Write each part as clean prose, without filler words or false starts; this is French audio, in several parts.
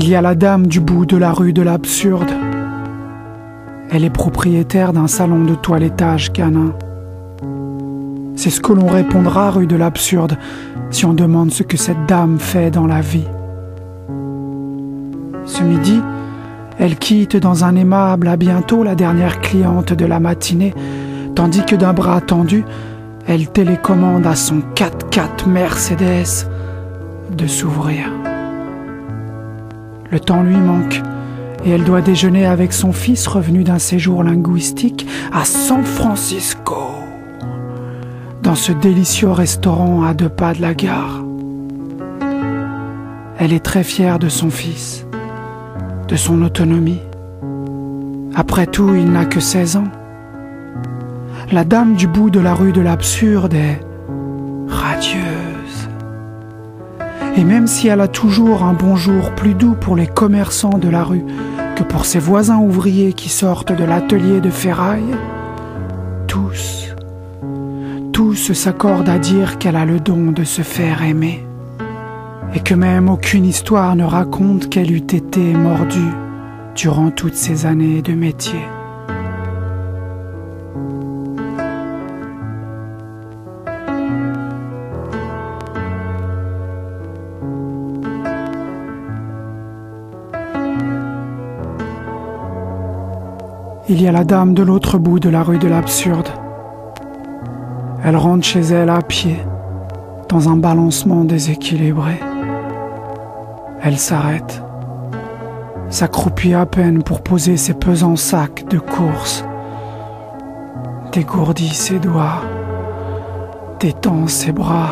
Il y a la dame du bout de la rue de l'absurde. Elle est propriétaire d'un salon de toilettage canin. C'est ce que l'on répondra rue de l'absurde si on demande ce que cette dame fait dans la vie. Ce midi, elle quitte dans un aimable à bientôt la dernière cliente de la matinée, tandis que d'un bras tendu, elle télécommande à son 4x4 Mercedes de s'ouvrir. Le temps lui manque et elle doit déjeuner avec son fils revenu d'un séjour linguistique à San Francisco, dans ce délicieux restaurant à 2 pas de la gare. Elle est très fière de son fils, de son autonomie. Après tout, il n'a que 16 ans. La dame du bout de la rue de l'absurde est radieuse. Et même si elle a toujours un bonjour plus doux pour les commerçants de la rue que pour ses voisins ouvriers qui sortent de l'atelier de ferraille, tous s'accordent à dire qu'elle a le don de se faire aimer, et que même aucune histoire ne raconte qu'elle eût été mordue durant toutes ces années de métier. Il y a la dame de l'autre bout de la rue de l'absurde. Elle rentre chez elle à pied, dans un balancement déséquilibré. Elle s'arrête, s'accroupit à peine pour poser ses pesants sacs de course, dégourdit ses doigts, détend ses bras,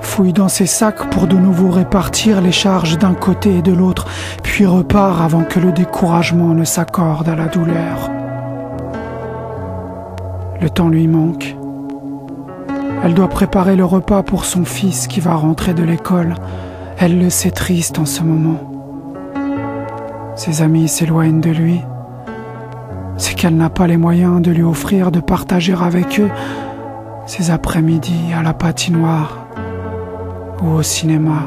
fouille dans ses sacs pour de nouveau répartir les charges d'un côté et de l'autre, puis repart avant que le découragement ne s'accorde à la douleur. Le temps lui manque. Elle doit préparer le repas pour son fils qui va rentrer de l'école. Elle le sait triste en ce moment. Ses amis s'éloignent de lui. C'est qu'elle n'a pas les moyens de lui offrir de partager avec eux ses après-midi à la patinoire, ou au cinéma,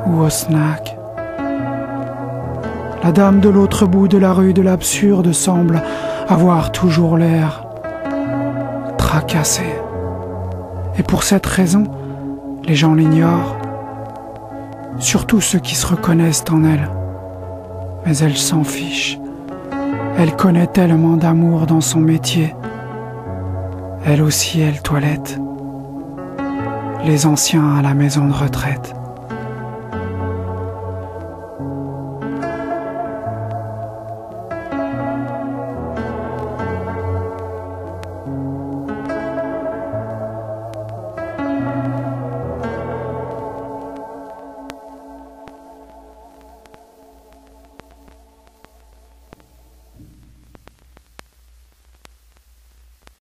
ou au snack. La dame de l'autre bout de la rue de l'absurde semble avoir toujours l'air tracassée. Et pour cette raison, les gens l'ignorent, surtout ceux qui se reconnaissent en elle. Mais elle s'en fiche. Elle connaît tellement d'amour dans son métier. Elle aussi, elle toilette les anciens à la maison de retraite.